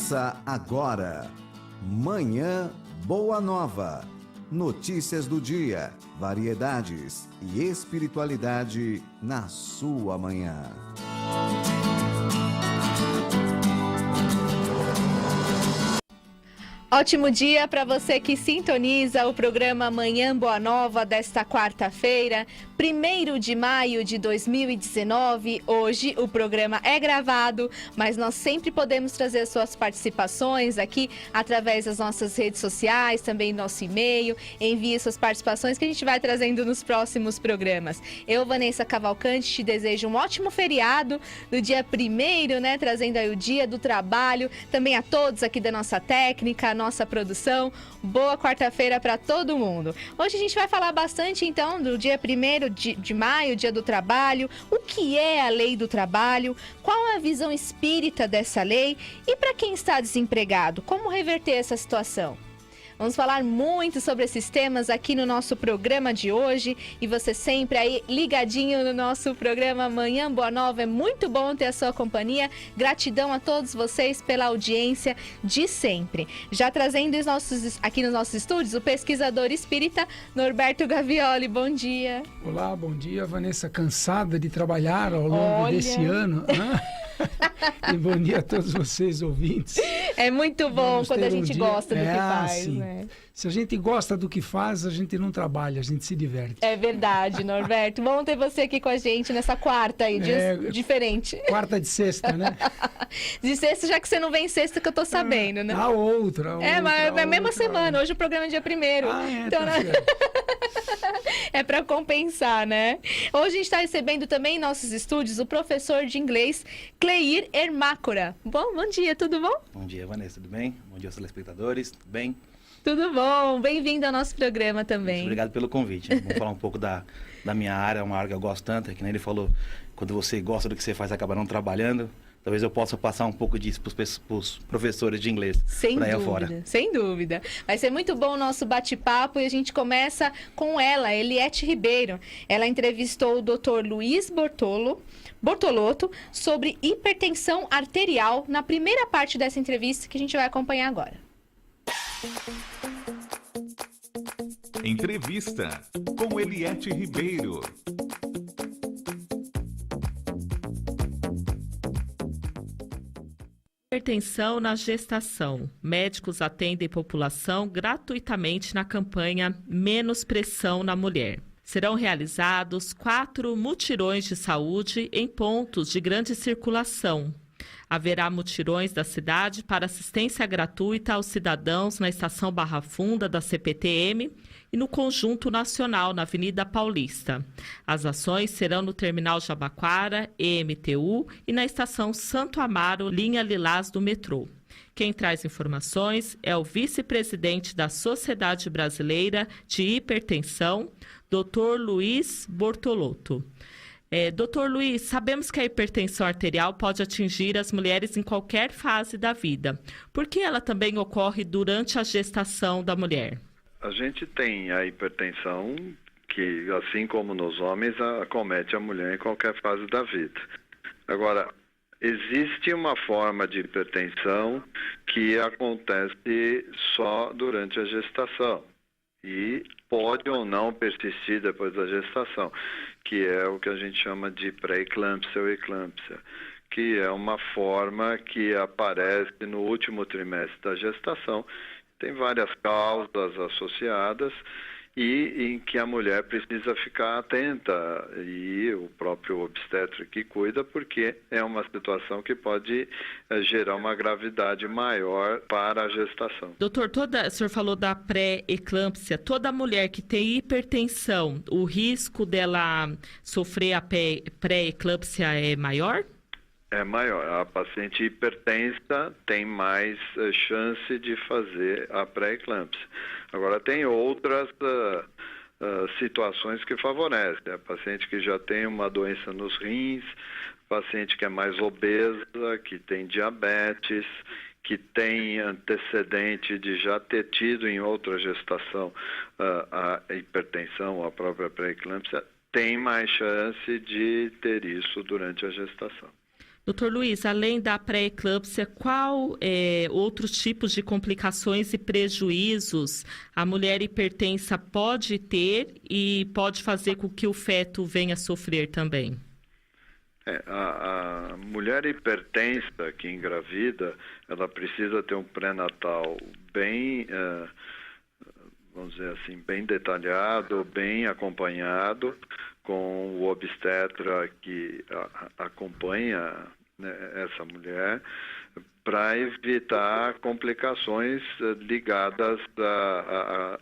Começa agora. Manhã Boa Nova. Notícias do dia, variedades e espiritualidade na sua manhã. Ótimo dia para você que sintoniza o programa Manhã Boa Nova desta quarta-feira, 1º de maio de 2019. Hoje o programa é gravado, mas nós sempre podemos trazer suas participações aqui através das nossas redes sociais, também nosso e-mail. Envie suas participações que a gente vai trazendo nos próximos programas. Eu, Vanessa Cavalcante, te desejo um ótimo feriado do dia 1º, né? Trazendo aí o dia do trabalho, também a todos aqui da nossa técnica, nossa produção. Boa quarta-feira para todo mundo. Hoje a gente vai falar bastante então do dia 1º de maio, dia do trabalho, o que é a lei do trabalho, qual é a visão espírita dessa lei e para quem está desempregado, como reverter essa situação. Vamos falar muito sobre esses temas aqui no nosso programa de hoje e você sempre aí ligadinho no nosso programa Manhã Boa Nova. É muito bom ter a sua companhia. Gratidão a todos vocês pela audiência de sempre. Já trazendo aqui nos nossos estúdios o pesquisador espírita Norberto Gavioli. Bom dia. Olá, bom dia, Vanessa. Cansada de trabalhar ao longo desse ano, né? E bom dia a todos vocês, ouvintes. É muito bom quando a gente gosta do que faz, sim. Né? Se a gente gosta do que faz, a gente não trabalha, a gente se diverte. É verdade, Norberto. Bom ter você aqui com a gente nessa quarta aí, dia diferente. Quarta de sexta, né? De sexta, já que você não vem sexta, que eu tô sabendo, né? A outra. Mas é a mesma semana, hoje o programa é dia 1º. Então, tá certo. É para compensar, né? Hoje a gente está recebendo também em nossos estúdios o professor de inglês, Cleir Ermácora. Bom dia, tudo bom? Bom dia, Vanessa, tudo bem? Bom dia aos telespectadores, tudo bem? Tudo bom, bem-vindo ao nosso programa também. Muito obrigado pelo convite. Vamos falar um pouco da minha área, uma área que eu gosto tanto, que nem ele falou, quando você gosta do que você faz, acaba não trabalhando. Talvez eu possa passar um pouco disso para os professores de inglês por aí afora. Sem dúvida. Vai ser muito bom o nosso bate-papo e a gente começa com ela, Eliette Ribeiro. Ela entrevistou o Dr. Luiz Bortolotto sobre hipertensão arterial na primeira parte dessa entrevista que a gente vai acompanhar agora. Entrevista com Eliette Ribeiro. Hipertensão na gestação. Médicos atendem população gratuitamente na campanha Menos Pressão na Mulher. Serão realizados 4 mutirões de saúde em pontos de grande circulação. Haverá mutirões da cidade para assistência gratuita aos cidadãos na Estação Barra Funda da CPTM e no Conjunto Nacional, na Avenida Paulista. As ações serão no Terminal Jabaquara, EMTU e na Estação Santo Amaro, linha Lilás do metrô. Quem traz informações é o vice-presidente da Sociedade Brasileira de Hipertensão, Dr. Luiz Bortolotto. Doutor Luiz, sabemos que a hipertensão arterial pode atingir as mulheres em qualquer fase da vida. Por que ela também ocorre durante a gestação da mulher? A gente tem a hipertensão que, assim como nos homens, acomete a mulher em qualquer fase da vida. Agora, existe uma forma de hipertensão que acontece só durante a gestação e pode ou não persistir depois da gestação, que é o que a gente chama de pré-eclâmpsia ou eclâmpsia, que é uma forma que aparece no último trimestre da gestação. Tem várias causas associadas e em que a mulher precisa ficar atenta, e o próprio obstetra que cuida, porque é uma situação que pode gerar uma gravidade maior para a gestação. Doutor, o senhor falou da pré-eclâmpsia. Toda mulher que tem hipertensão, o risco dela sofrer a pré-eclâmpsia é maior? É maior. A paciente hipertensa tem mais chance de fazer a pré-eclâmpsia. Agora, tem outras situações que favorecem. A paciente que já tem uma doença nos rins, paciente que é mais obesa, que tem diabetes, que tem antecedente de já ter tido em outra gestação a hipertensão, a própria pré-eclâmpsia, tem mais chance de ter isso durante a gestação. Doutor Luiz, além da pré-eclâmpsia, qual outros tipos de complicações e prejuízos a mulher hipertensa pode ter e pode fazer com que o feto venha a sofrer também? A mulher hipertensa que engravida, ela precisa ter um pré-natal bem, vamos dizer assim, bem detalhado, bem acompanhado, com o obstetra que acompanha, né, essa mulher, para evitar complicações ligadas à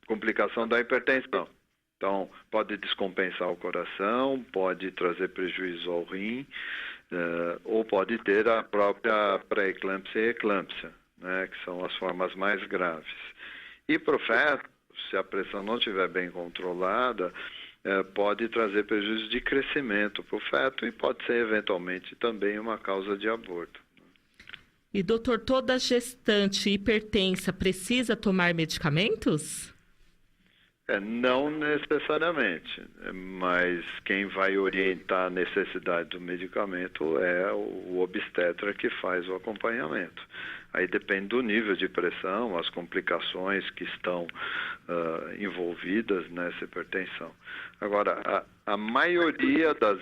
complicação da hipertensão. Então, pode descompensar o coração, pode trazer prejuízo ao rim, ou pode ter a própria pré-eclâmpsia e eclâmpsia, né, que são as formas mais graves. E para o feto, se a pressão não estiver bem controlada, pode trazer prejuízo de crescimento para o feto e pode ser eventualmente também uma causa de aborto. E doutor, toda gestante hipertensa precisa tomar medicamentos? Não necessariamente, mas quem vai orientar a necessidade do medicamento é o obstetra que faz o acompanhamento. Aí depende do nível de pressão, as complicações que estão envolvidas nessa hipertensão. Agora, a maioria das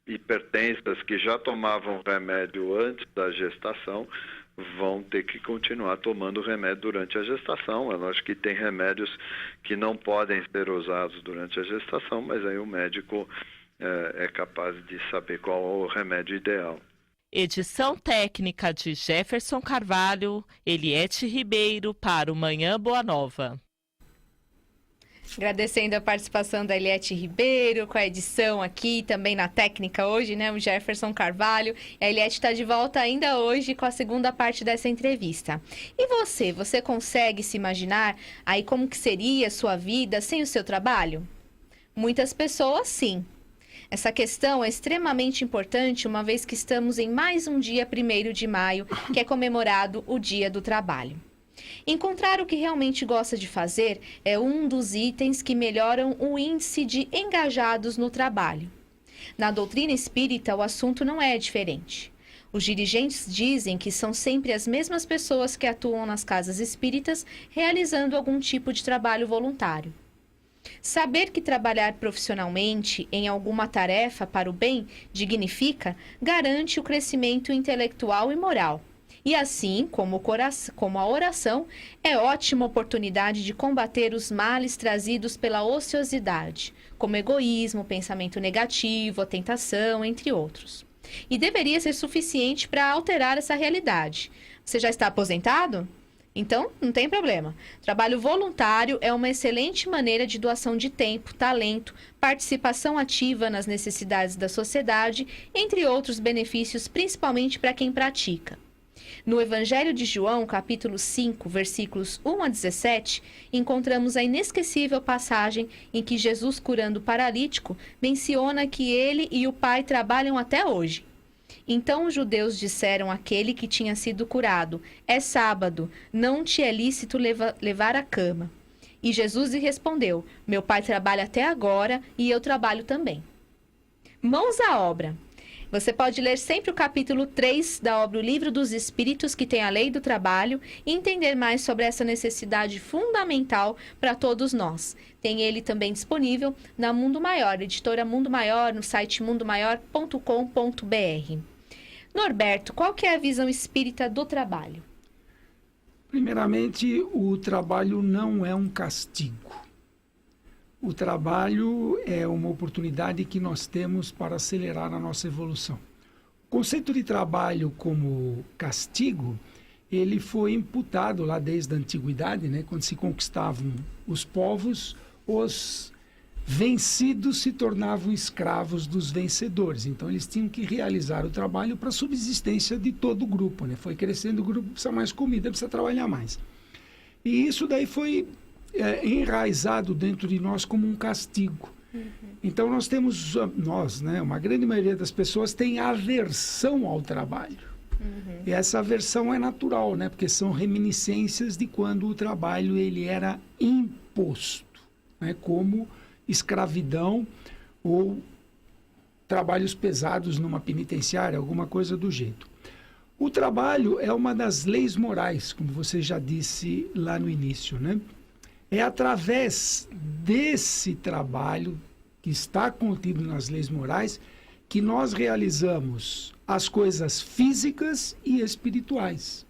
hipertensas que já tomavam remédio antes da gestação vão ter que continuar tomando remédio durante a gestação. É lógico que tem remédios que não podem ser usados durante a gestação, mas aí o médico é capaz de saber qual é o remédio ideal. Edição técnica de Jefferson Carvalho, Eliete Ribeiro para o Manhã Boa Nova. Agradecendo a participação da Eliete Ribeiro, com a edição aqui, também na técnica hoje, né? O Jefferson Carvalho. A Eliete está de volta ainda hoje com a segunda parte dessa entrevista. E você consegue se imaginar aí como que seria a sua vida sem o seu trabalho? Muitas pessoas, sim. Essa questão é extremamente importante, uma vez que estamos em mais um dia 1º de maio, que é comemorado o Dia do Trabalho. Encontrar o que realmente gosta de fazer é um dos itens que melhoram o índice de engajados no trabalho. Na doutrina espírita, o assunto não é diferente. Os dirigentes dizem que são sempre as mesmas pessoas que atuam nas casas espíritas, realizando algum tipo de trabalho voluntário. Saber que trabalhar profissionalmente em alguma tarefa para o bem dignifica, garante o crescimento intelectual e moral. E assim, como a oração, é ótima oportunidade de combater os males trazidos pela ociosidade, como egoísmo, pensamento negativo, a tentação, entre outros. E deveria ser suficiente para alterar essa realidade. Você já está aposentado? Então, não tem problema. Trabalho voluntário é uma excelente maneira de doação de tempo, talento, participação ativa nas necessidades da sociedade, entre outros benefícios, principalmente para quem pratica. No Evangelho de João, capítulo 5, versículos 1 a 17, encontramos a inesquecível passagem em que Jesus, curando o paralítico, menciona que ele e o Pai trabalham até hoje. Então os judeus disseram àquele que tinha sido curado: é sábado, não te é lícito levar a cama. E Jesus lhe respondeu: meu Pai trabalha até agora e eu trabalho também. Mãos à obra. Você pode ler sempre o capítulo 3 da obra O Livro dos Espíritos, que tem a lei do trabalho, e entender mais sobre essa necessidade fundamental para todos nós. Tem ele também disponível na Mundo Maior, editora Mundo Maior, no site mundomaior.com.br. Norberto, qual que é a visão espírita do trabalho? Primeiramente, o trabalho não é um castigo. O trabalho é uma oportunidade que nós temos para acelerar a nossa evolução. O conceito de trabalho como castigo, ele foi imputado lá desde a antiguidade, né? Quando se conquistavam os povos, os vencidos se tornavam escravos dos vencedores. Então, eles tinham que realizar o trabalho para a subsistência de todo o grupo, né? Foi crescendo o grupo, precisa mais comida, precisa trabalhar mais. E isso daí foi enraizado dentro de nós como um castigo. Então nós temos, né, uma grande maioria das pessoas tem aversão ao trabalho. E essa aversão é natural, né, porque são reminiscências de quando o trabalho ele era imposto, né, como escravidão ou trabalhos pesados numa penitenciária, alguma coisa do jeito. O trabalho é uma das leis morais, como você já disse lá no início, né? É através desse trabalho que está contido nas leis morais que nós realizamos as coisas físicas e espirituais.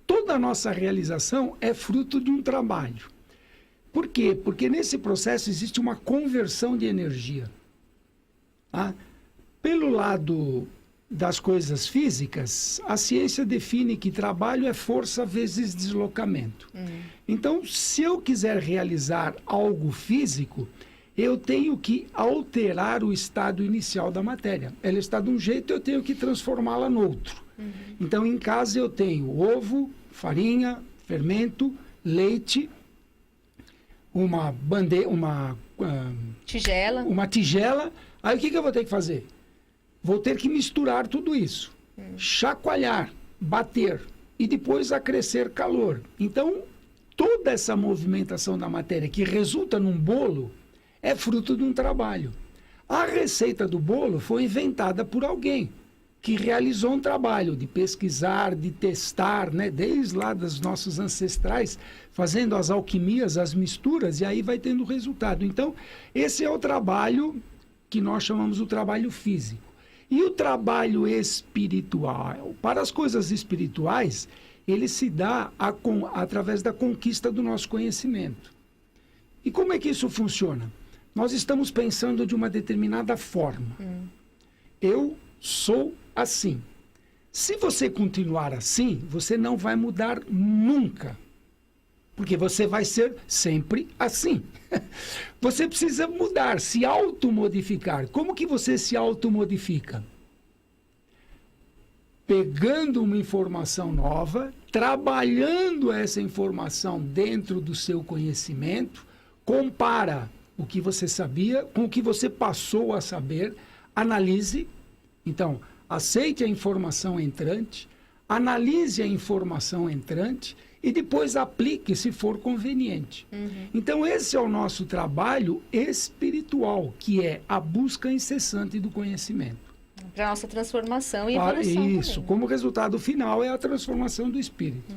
Toda a nossa realização é fruto de um trabalho. Por quê? Porque nesse processo existe uma conversão de energia. Tá? Pelo lado das coisas físicas, a ciência define que trabalho é força vezes deslocamento. Então, se eu quiser realizar algo físico, eu tenho que alterar o estado inicial da matéria. Ela está de um jeito, eu tenho que transformá-la no outro. Então, em casa eu tenho ovo, farinha, fermento, leite, uma tigela. Aí o que eu vou ter que fazer? Vou ter que misturar tudo isso, chacoalhar, bater e depois acrescer calor. Então, toda essa movimentação da matéria que resulta num bolo é fruto de um trabalho. A receita do bolo foi inventada por alguém que realizou um trabalho de pesquisar, de testar, né? Desde lá dos nossos ancestrais, fazendo as alquimias, as misturas, e aí vai tendo resultado. Então, esse é o trabalho que nós chamamos o trabalho físico. E o trabalho espiritual? Para as coisas espirituais, ele se dá através da conquista do nosso conhecimento. E como é que isso funciona? Nós estamos pensando de uma determinada forma. Eu sou assim. Se você continuar assim, você não vai mudar nunca. Porque você vai ser sempre assim. Você precisa mudar, se automodificar. Como que você se automodifica? Pegando uma informação nova, trabalhando essa informação dentro do seu conhecimento, compara o que você sabia com o que você passou a saber, analise. Então, aceite a informação entrante, analise a informação entrante e depois aplique se for conveniente. Então, esse é o nosso trabalho espiritual, que é a busca incessante do conhecimento. Para a nossa transformação e evolução Isso, também. como resultado final é a transformação do espírito.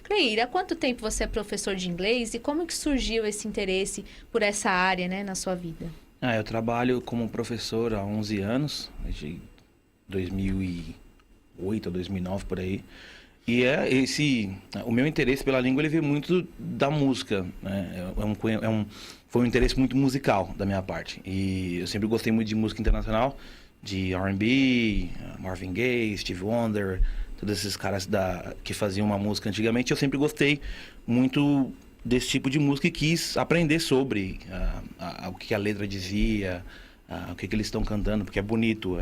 Cleir, há quanto tempo você é professor de inglês e como que surgiu esse interesse por essa área, né, na sua vida? Eu trabalho como professor há 11 anos, de 2008 a 2009, por aí. E o meu interesse pela língua ele veio muito da música, né? Foi um interesse muito musical da minha parte. E eu sempre gostei muito de música internacional, de R&B, Marvin Gaye, Stevie Wonder, todos esses caras que faziam uma música antigamente. Eu sempre gostei muito desse tipo de música e quis aprender sobre o que a letra dizia, o que eles estão cantando, porque é bonito,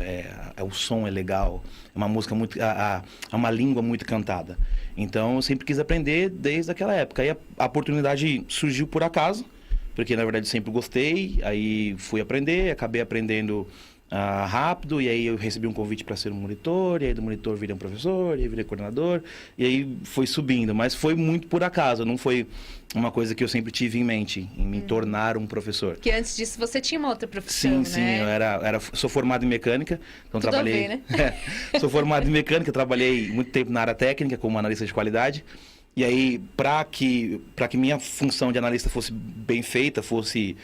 o som é legal, é uma música muito, é uma língua muito cantada. Então eu sempre quis aprender desde aquela época. Aí a oportunidade surgiu por acaso, porque na verdade sempre gostei, aí fui aprender, acabei aprendendo rápido, e aí eu recebi um convite para ser um monitor, e aí do monitor virei um professor, e aí virei coordenador, e aí foi subindo, mas foi muito por acaso, não foi uma coisa que eu sempre tive em mente, em me tornar um professor. Que antes disso você tinha uma outra profissão, sim, né? eu sou formado em mecânica, então Tudo trabalhei... a ver, né? Sou formado em mecânica, trabalhei muito tempo na área técnica como analista de qualidade. E aí, para que minha função de analista fosse bem feita, fosse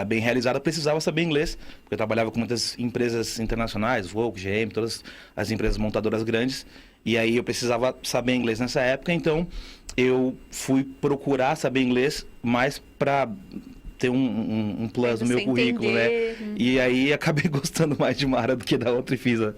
bem realizada, eu precisava saber inglês, porque eu trabalhava com muitas empresas internacionais, Volkswagen, GM, todas as empresas montadoras grandes, e aí eu precisava saber inglês nessa época, então eu fui procurar saber inglês mais para ter um plus no meu currículo, né? E aí acabei gostando mais de uma área do que da outra e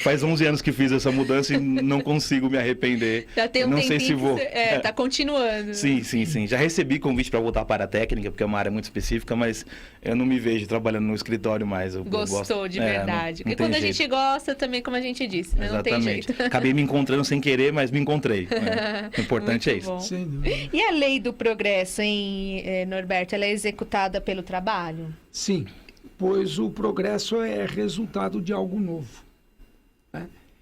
faz 11 anos que fiz essa mudança e não consigo me arrepender. Já tem um não tempinho sei se vou. tá continuando. Sim. Já recebi convite para voltar para a técnica, porque é uma área muito específica, mas eu não me vejo trabalhando no escritório mais. Gostou de verdade. Não Porque quando a jeito. gente gosta, também como a gente disse, né? Não tem jeito. Acabei me encontrando sem querer, mas me encontrei. O importante é isso. Bom. E a lei do progresso, hein, Norberto, ela é executada pelo trabalho? Sim, pois o progresso é resultado de algo novo.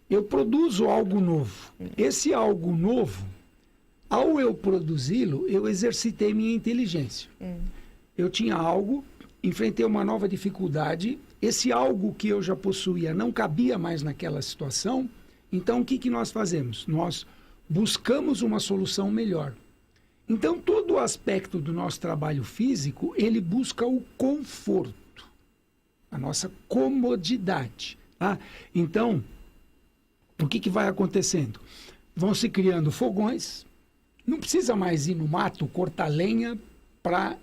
Eu produzo algo novo. Esse algo novo, ao eu produzi-lo, eu exercitei minha inteligência. Eu tinha algo, enfrentei uma nova dificuldade, esse algo que eu já possuía não cabia mais naquela situação, então o que nós fazemos? Nós buscamos uma solução melhor. Então, todo o aspecto do nosso trabalho físico, ele busca o conforto, a nossa comodidade. Tá? Então, o que vai acontecendo? Vão se criando fogões, não precisa mais ir no mato cortar lenha para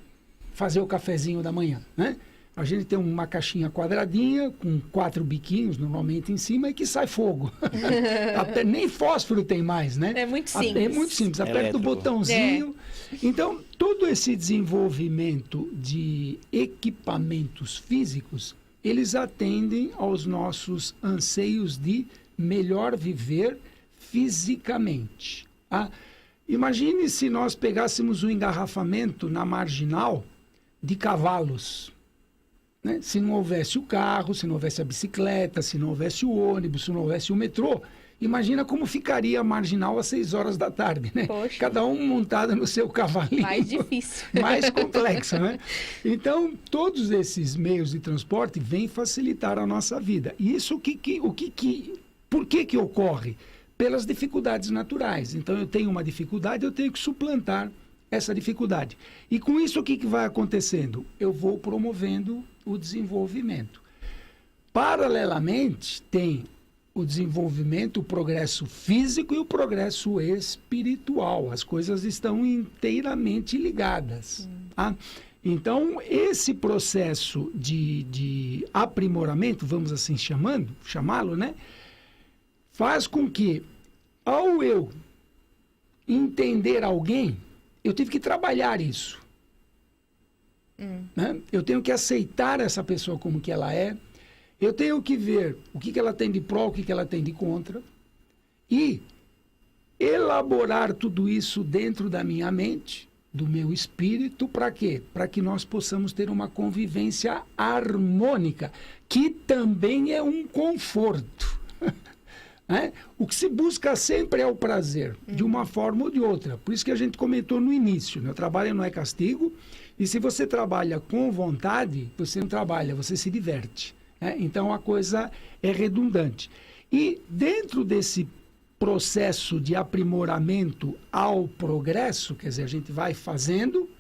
fazer o cafezinho da manhã, né? A gente tem uma caixinha quadradinha com 4 biquinhos normalmente em cima e que sai fogo. Até nem fósforo tem mais, né? É muito simples. É muito simples. Aperta o botãozinho. Então, todo esse desenvolvimento de equipamentos físicos, eles atendem aos nossos anseios de melhor viver fisicamente. Tá? Imagine se nós pegássemos um engarrafamento na marginal de cavalos. Né? Se não houvesse o carro, se não houvesse a bicicleta, se não houvesse o ônibus, se não houvesse o metrô, imagina como ficaria a marginal às 6 horas da tarde, né? Poxa. Cada um montado no seu cavalinho. Mais difícil. Mais complexo, né? Então, todos esses meios de transporte vêm facilitar a nossa vida. E isso, por que ocorre? Pelas dificuldades naturais. Então, eu tenho uma dificuldade, eu tenho que suplantar essa dificuldade. E com isso, o que vai acontecendo? Eu vou promovendo o desenvolvimento. Paralelamente, tem o desenvolvimento, o progresso físico e o progresso espiritual. As coisas estão inteiramente ligadas. Tá? Então, esse processo de aprimoramento, vamos assim chamá-lo, né? Faz com que, ao eu entender alguém, eu tive que trabalhar isso. Né? Eu tenho que aceitar essa pessoa como que ela é. Eu tenho que ver o que ela tem de pró, o que ela tem de contra. E elaborar tudo isso dentro da minha mente, do meu espírito, para quê? Para que nós possamos ter uma convivência harmônica, que também é um conforto. Né? O que se busca sempre é o prazer, de uma forma ou de outra. Por isso que a gente comentou no início, né? O trabalho não é castigo, e se você trabalha com vontade, você não trabalha, você se diverte. Né? Então a coisa é redundante. E dentro desse processo de aprimoramento ao progresso, quer dizer, a gente vai fazendo,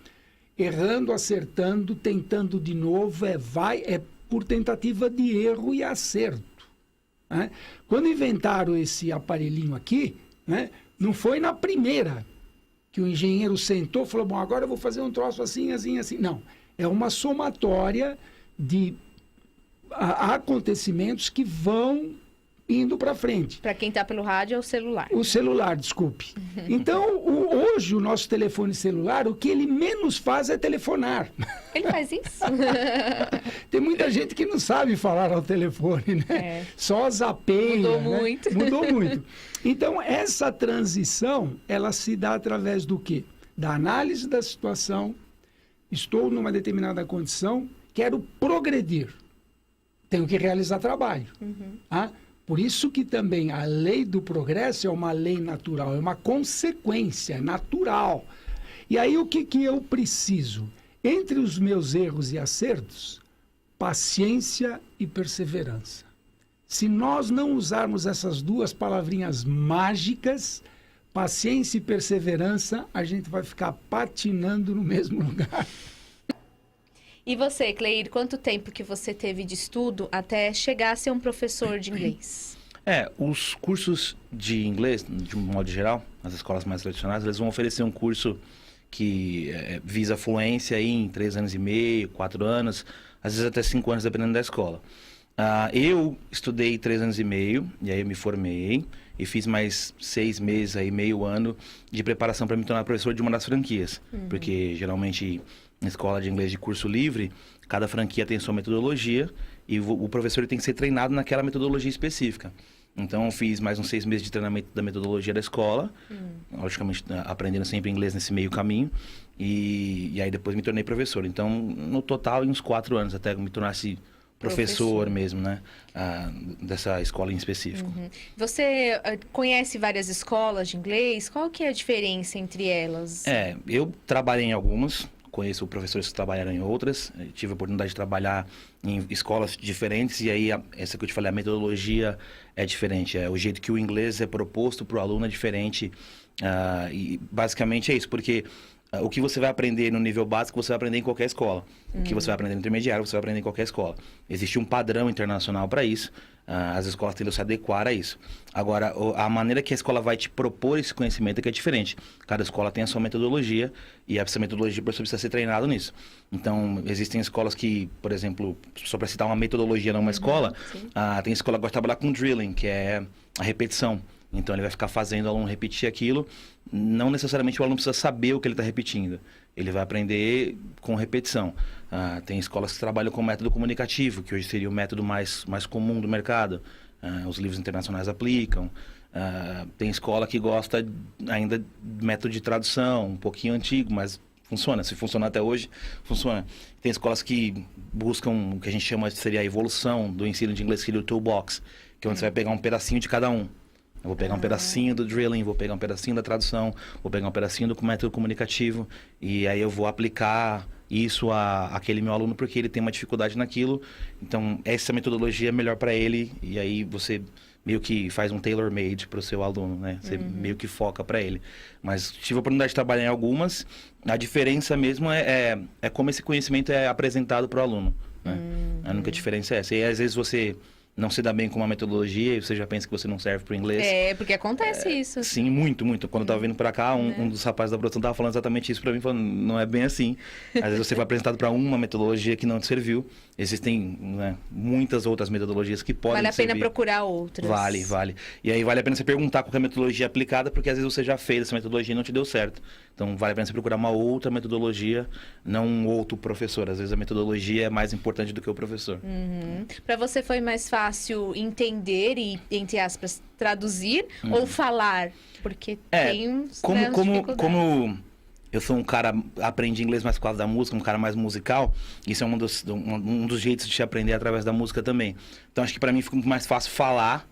errando, acertando, tentando de novo, é por tentativa de erro e acerto. Né? Quando inventaram esse aparelhinho aqui, né, não foi na primeira que o engenheiro sentou e falou, bom, agora eu vou fazer um troço assim, assim, assim. Não, é uma somatória de acontecimentos que vão indo para frente. Para quem está pelo rádio, é o celular. O celular, desculpe. Então, hoje, o nosso telefone celular, o que ele menos faz é telefonar. Ele faz isso? Tem muita gente que não sabe falar ao telefone, né? É. Só zapeia. Mudou né? muito. Mudou muito. Então, essa transição, ela se dá através do quê? Da análise da situação. Estou numa determinada condição, quero progredir. Tenho que realizar trabalho. Tá? Por isso que também a lei do progresso é uma lei natural, é uma consequência natural. E aí o que eu preciso? Entre os meus erros e acertos, paciência e perseverança. Se nós não usarmos essas duas palavrinhas mágicas, paciência e perseverança, a gente vai ficar patinando no mesmo lugar. E você, Cleir, quanto tempo que você teve de estudo até chegar a ser um professor de inglês? Os cursos de inglês, de um modo geral, as escolas mais tradicionais, eles vão oferecer um curso que visa fluência aí em 3 anos e meio, 4 anos, às vezes até 5 anos, dependendo da escola. Eu estudei 3 anos e meio, e aí eu me formei, e fiz mais 6 meses, aí, meio ano, de preparação para me tornar professor de uma das franquias. Porque, geralmente, na escola de inglês de curso livre, cada franquia tem sua metodologia, e o professor tem que ser treinado naquela metodologia específica. Então, eu fiz mais uns 6 meses de treinamento da metodologia da escola, logicamente aprendendo sempre inglês nesse meio caminho, e aí depois me tornei professor. Então, no total, em uns 4 anos, até me tornasse professor mesmo, né? Dessa escola em específico. Você conhece várias escolas de inglês? Qual que é a diferença entre elas? Eu trabalhei em algumas, conheço professores que trabalharam em outras, tive a oportunidade de trabalhar em escolas diferentes, e aí essa que eu te falei, a metodologia é diferente, o jeito que o inglês é proposto para o aluno é diferente, e basicamente é isso, porque o que você vai aprender no nível básico, você vai aprender em qualquer escola. O que você vai aprender no intermediário, você vai aprender em qualquer escola. Existe um padrão internacional para isso. As escolas tendem a se adequar a isso. Agora, a maneira que a escola vai te propor esse conhecimento é que é diferente. Cada escola tem a sua metodologia e essa metodologia, o professor precisa ser treinado nisso. Então, existem escolas que, por exemplo, só para citar uma metodologia numa escola, tem escola que gosta de trabalhar com drilling, que é a repetição. Então, ele vai ficar fazendo o aluno repetir aquilo. Não necessariamente o aluno precisa saber o que ele está repetindo. Ele vai aprender com repetição. Tem escolas que trabalham com método comunicativo, que hoje seria o método mais comum do mercado. Os livros internacionais aplicam. Tem escola que gosta ainda de método de tradução, um pouquinho antigo, mas funciona. Se funcionar até hoje, funciona. Tem escolas que buscam o que a gente chama de seria a evolução do ensino de inglês, que seria o toolbox, que é onde você vai pegar um pedacinho de cada um. Eu vou pegar um pedacinho do drilling, vou pegar um pedacinho da tradução, vou pegar um pedacinho do método comunicativo, e aí eu vou aplicar isso àquele meu aluno porque ele tem uma dificuldade naquilo. Então, essa metodologia é melhor para ele, e aí você meio que faz um tailor-made para o seu aluno, né? Você meio que foca para ele. Mas tive a oportunidade de trabalhar em algumas. A diferença mesmo é como esse conhecimento é apresentado para o aluno, né? A única diferença é essa. E às vezes você não se dá bem com uma metodologia e você já pensa que você não serve para o inglês. Porque acontece isso. Sim, muito. Quando eu estava vindo para cá, um dos rapazes da produção estava falando exatamente isso para mim, falando, não é bem assim. Às vezes você foi apresentado para uma metodologia que não te serviu. Existem, né, muitas outras metodologias que podem te servir. Vale a pena procurar outras. Vale. E aí vale a pena você perguntar qual é a metodologia aplicada, porque às vezes você já fez essa metodologia e não te deu certo. Então vale a pena você procurar uma outra metodologia, não um outro professor. Às vezes a metodologia é mais importante do que o professor. Para você foi mais fácil entender e, entre aspas, traduzir ou falar? Porque tem como eu sou um cara, aprendi inglês mais por causa da música, um cara mais musical, isso é um dos jeitos de te aprender através da música também. Então acho que para mim fica mais fácil falar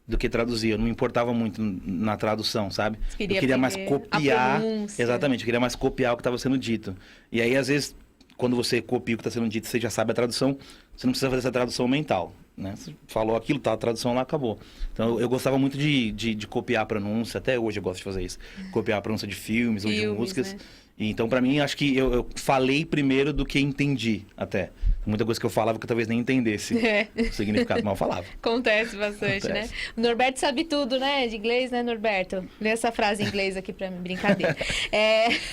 do que traduzir. Eu não me importava muito na tradução, sabe? Eu queria mais copiar. Exatamente, eu queria mais copiar o que estava sendo dito. E aí, às vezes, quando você copia o que está sendo dito, você já sabe a tradução, você não precisa fazer essa tradução mental, né? Você falou aquilo, tá, a tradução lá acabou. Então eu gostava muito de copiar a pronúncia, até hoje eu gosto de fazer isso. Copiar a pronúncia de filmes ou de músicas. Né? E, então, para mim, acho que eu falei primeiro do que entendi, até. Muita coisa que eu falava que eu talvez nem entendesse o significado, mas eu falava. Acontece bastante, né? O Norberto sabe tudo, né? De inglês, né, Norberto? Lê essa frase em inglês aqui pra mim, brincadeira.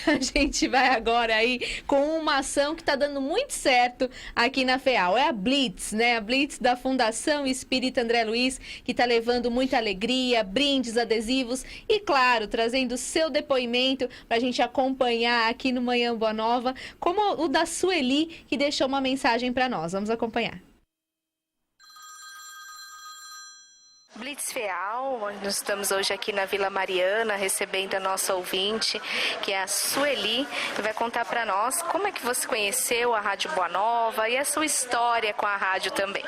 A gente vai agora aí com uma ação que tá dando muito certo aqui na FEAL. É a Blitz, né? A Blitz da Fundação Espírita André Luiz, que tá levando muita alegria, brindes, adesivos e, claro, trazendo o seu depoimento pra gente acompanhar aqui no Manhã Boa Nova, como o da Sueli, que deixou uma mensagem para nós. Vamos acompanhar. Blitz FEAL, nós estamos hoje aqui na Vila Mariana, recebendo a nossa ouvinte, que é a Sueli, que vai contar para nós como é que você conheceu a Rádio Boa Nova e a sua história com a rádio também.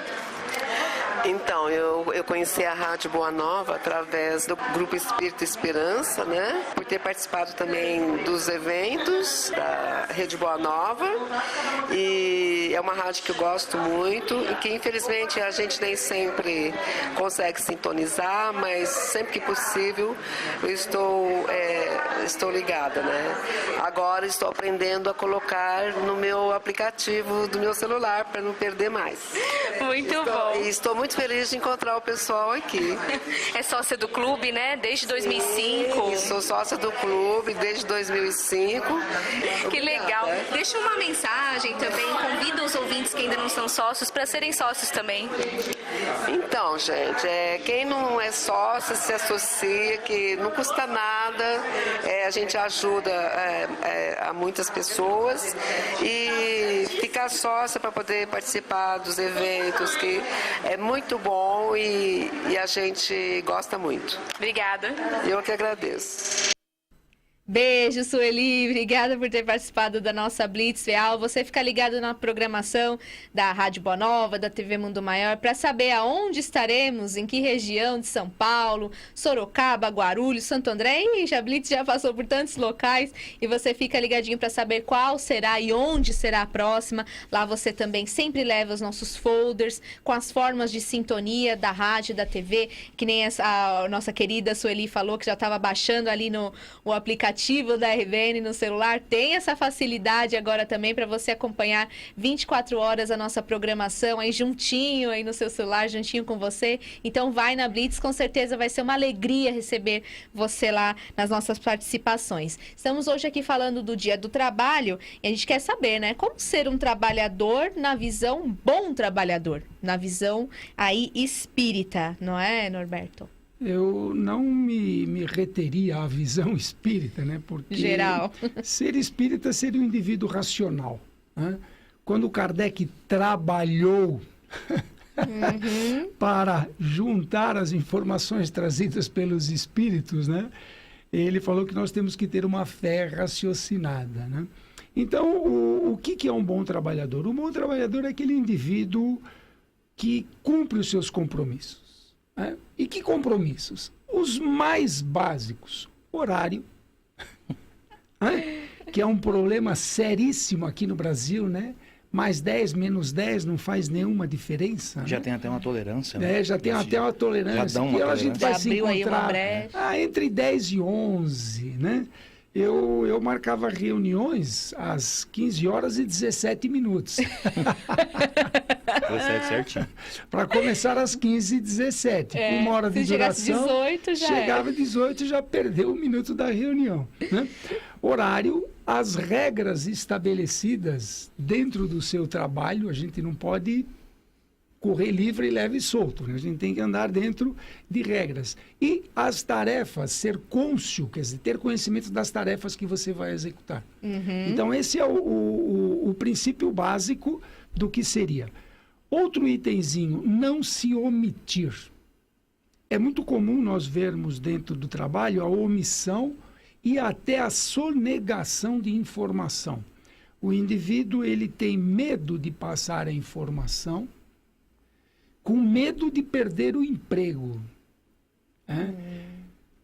Então, eu conheci a Rádio Boa Nova através do Grupo Espírito Esperança, né? Por ter participado também dos eventos da Rede Boa Nova. E é uma rádio que eu gosto muito e que, infelizmente, a gente nem sempre consegue sintonizar, mas sempre que possível eu estou ligada, né? Agora estou aprendendo a colocar no meu aplicativo do meu celular para não perder mais. Muito bom. E estou muito feliz de encontrar o pessoal aqui. É sócia do clube, né? Desde 2005. Sim, sou sócia do clube desde 2005. Que legal. Deixa uma mensagem também, convida os ouvintes que ainda não são sócios para serem sócios também. Então, gente, quem não é sócio se associa, que não custa nada, a gente ajuda a muitas pessoas e ficar sócia para poder participar dos eventos, que é muito bom e a gente gosta muito. Obrigada. Eu que agradeço. Beijo, Sueli. Obrigada por ter participado da nossa Blitz Real. Você fica ligado na programação da Rádio Boa Nova, da TV Mundo Maior, para saber aonde estaremos, em que região de São Paulo, Sorocaba, Guarulhos, Santo André. E a Blitz já passou por tantos locais e você fica ligadinho para saber qual será e onde será a próxima. Lá você também sempre leva os nossos folders com as formas de sintonia da rádio, da TV, que nem a nossa querida Sueli falou, que já estava baixando ali o aplicativo da RBN no celular. Tem essa facilidade agora também para você acompanhar 24 horas a nossa programação aí juntinho aí no seu celular, juntinho com você. Então vai na Blitz, com certeza vai ser uma alegria receber você lá nas nossas participações. Estamos hoje aqui falando do Dia do Trabalho e a gente quer saber, né, como ser um trabalhador na visão, um bom trabalhador, na visão aí espírita, não é, Norberto? Eu não me reteria à visão espírita, né? Porque geral. Ser espírita seria um indivíduo racional, né? Quando Kardec trabalhou para juntar as informações trazidas pelos espíritos, né? Ele falou que nós temos que ter uma fé raciocinada, né? Então, o que é um bom trabalhador? Um bom trabalhador é aquele indivíduo que cumpre os seus compromissos. E que compromissos? Os mais básicos. Horário, que é um problema seríssimo aqui no Brasil, né? Mais 10, menos 10 não faz nenhuma diferença. Já né? tem até uma tolerância. Né? Já tem até uma tolerância. Já dá uma a gente vai se encontrar entre 10 e 11, né? Eu marcava reuniões às 15 horas e 17 minutos. 17 certinho. Para começar às 15 e 17. Uma hora de duração. 18, já chegava às 18 já perdeu um minuto da reunião. Né? Horário, as regras estabelecidas dentro do seu trabalho, a gente não pode correr livre e leve e solto. Né? A gente tem que andar dentro de regras. E as tarefas, ser cônscio, quer dizer, ter conhecimento das tarefas que você vai executar. Então, esse é o princípio básico do que seria. Outro itemzinho, não se omitir. É muito comum nós vermos dentro do trabalho a omissão e até a sonegação de informação. O indivíduo ele tem medo de passar a informação, com medo de perder o emprego.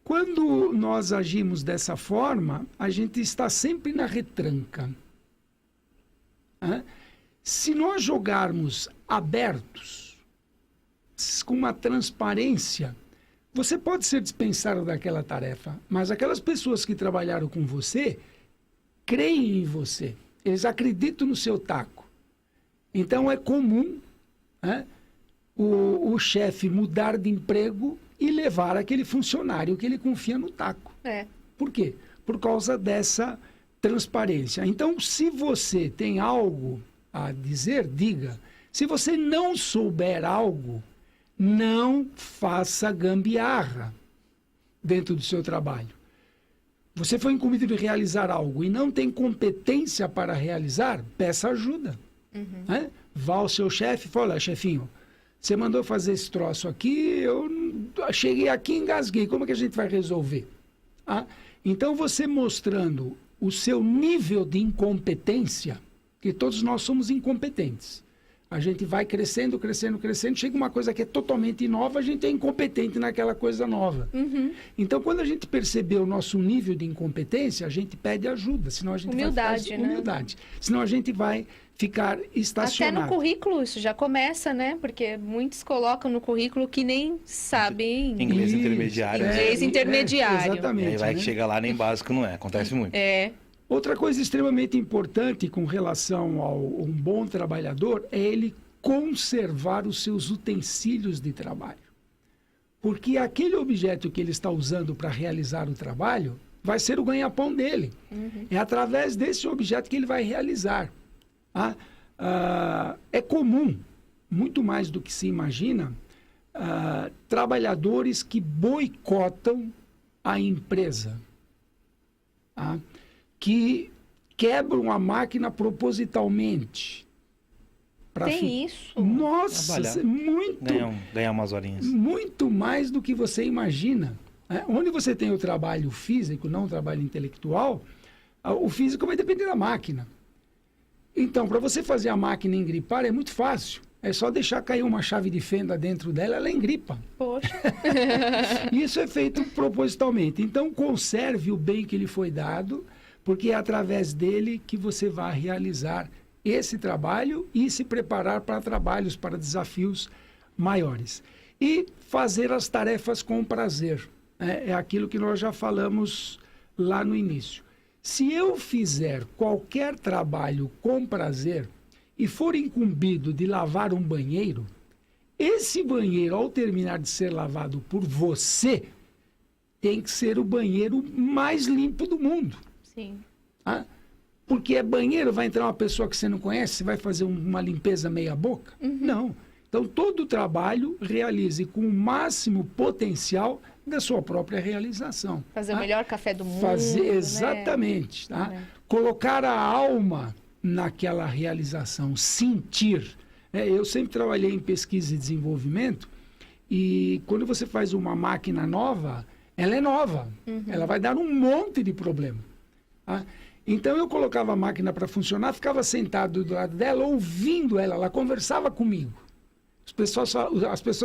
Quando nós agimos dessa forma, a gente está sempre na retranca. Se nós jogarmos abertos, com uma transparência, você pode ser dispensado daquela tarefa, mas aquelas pessoas que trabalharam com você creem em você, eles acreditam no seu taco. Então é comum o chefe mudar de emprego e levar aquele funcionário que ele confia no taco. Por quê? Por causa dessa transparência. Então, se você tem algo a dizer, diga. Se você não souber algo, não faça gambiarra dentro do seu trabalho. Você foi incumbido de realizar algo e não tem competência para realizar, peça ajuda. Vá ao seu chefe e fala: olha, chefinho, você mandou fazer esse troço aqui, eu cheguei aqui e engasguei, como é que a gente vai resolver? Então, você mostrando o seu nível de incompetência, que todos nós somos incompetentes. A gente vai crescendo, crescendo, crescendo, chega uma coisa que é totalmente nova, a gente é incompetente naquela coisa nova. Então, quando a gente perceber o nosso nível de incompetência, a gente pede ajuda, senão a gente humildade, vai ficar... Humildade, né? Senão a gente vai ficar estacionado. Até no currículo isso já começa, né? Porque muitos colocam no currículo que nem sabem... Inglês intermediário. Inglês intermediário. Exatamente. Aí vai que chega lá, nem básico não é. Acontece muito. Outra coisa extremamente importante com relação a um bom trabalhador é ele conservar os seus utensílios de trabalho. Porque aquele objeto que ele está usando para realizar o trabalho vai ser o ganha-pão dele. É através desse objeto que ele vai realizar. É comum, muito mais do que se imagina, trabalhadores que boicotam a empresa. Que quebram a máquina propositalmente. Tem isso? Nossa, muito... Ganhar umas horinhas. Muito mais do que você imagina. Onde você tem o trabalho físico, não o trabalho intelectual, o físico vai depender da máquina. Então, para você fazer a máquina engripar é muito fácil. É só deixar cair uma chave de fenda dentro dela, ela engripa. Poxa. Isso é feito propositalmente. Então, conserve o bem que lhe foi dado, porque é através dele que você vai realizar esse trabalho e se preparar para trabalhos, para desafios maiores. E fazer as tarefas com prazer. É aquilo que nós já falamos lá no início. Se eu fizer qualquer trabalho com prazer e for incumbido de lavar um banheiro, esse banheiro, ao terminar de ser lavado por você, tem que ser o banheiro mais limpo do mundo. Sim. Porque banheiro, vai entrar uma pessoa que você não conhece, você vai fazer uma limpeza meia boca? Não. Então, todo trabalho realize com o máximo potencial da sua própria realização. Fazer o melhor café do mundo. Exatamente. Né? Colocar a alma naquela realização, sentir. Eu sempre trabalhei em pesquisa e desenvolvimento, e quando você faz uma máquina nova, ela é nova. Ela vai dar um monte de problema. Então, eu colocava a máquina para funcionar, ficava sentado do lado dela, ouvindo ela conversava comigo. As pessoas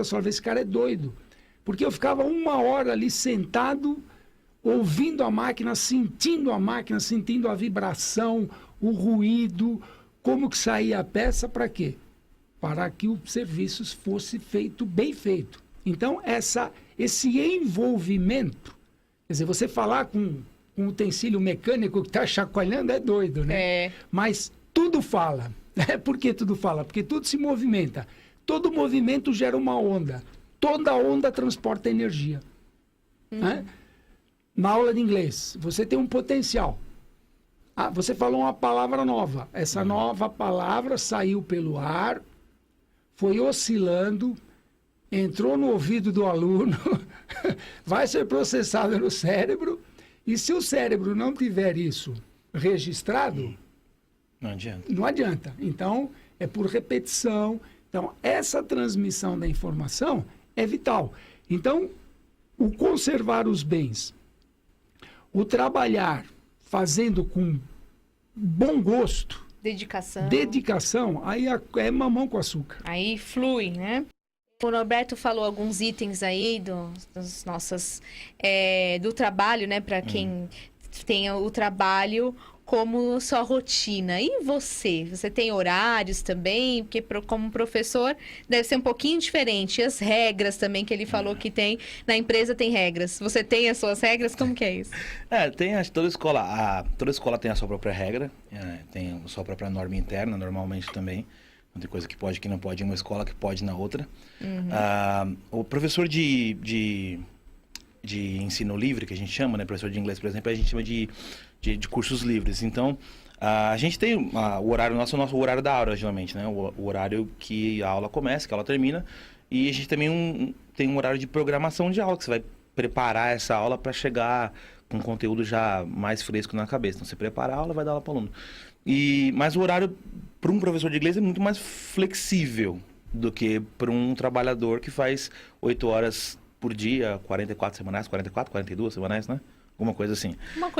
falavam, esse cara é doido. Porque eu ficava 1 hora ali sentado, ouvindo a máquina, sentindo a vibração, o ruído, como que saía a peça, para quê? Para que o serviço fosse feito, bem feito. Então, esse envolvimento, quer dizer, você falar com um utensílio mecânico que está chacoalhando é doido, né? Mas tudo fala. Por que tudo fala? Porque tudo se movimenta. Todo movimento gera uma onda. Toda onda transporta energia. Na aula de inglês, você tem um potencial. Você falou uma palavra nova. Essa nova palavra saiu pelo ar, foi oscilando, entrou no ouvido do aluno, vai ser processada no cérebro, e se o cérebro não tiver isso registrado, não adianta. Então, é por repetição. Então, essa transmissão da informação é vital. Então, o conservar os bens, o trabalhar fazendo com bom gosto, dedicação, aí é mamão com açúcar. Aí flui, né? O Norberto falou alguns itens aí dos nossos do trabalho, né? Para quem tem o trabalho como sua rotina. E você? Você tem horários também? Porque como professor deve ser um pouquinho diferente. E as regras também que ele falou que tem. Na empresa tem regras. Você tem as suas regras? Como que é isso? Tem toda escola tem a sua própria regra. Tem a sua própria norma interna, normalmente também. Não tem coisa que pode, que não pode em uma escola, que pode na outra. O professor de ensino livre, que a gente chama, né? Professor de inglês, por exemplo, a gente chama de cursos livres. Então, a gente tem o horário nosso horário da aula, geralmente, né? O horário que a aula começa, que a aula termina. E a gente também tem um horário de programação de aula, que você vai preparar essa aula para chegar com conteúdo já mais fresco na cabeça. Então, você prepara a aula, vai dar aula para o aluno. Mas o horário para um professor de inglês é muito mais flexível do que para um trabalhador que faz 8 horas por dia, 44 semanais, 44, 42 semanais, né? Alguma coisa assim. Alguma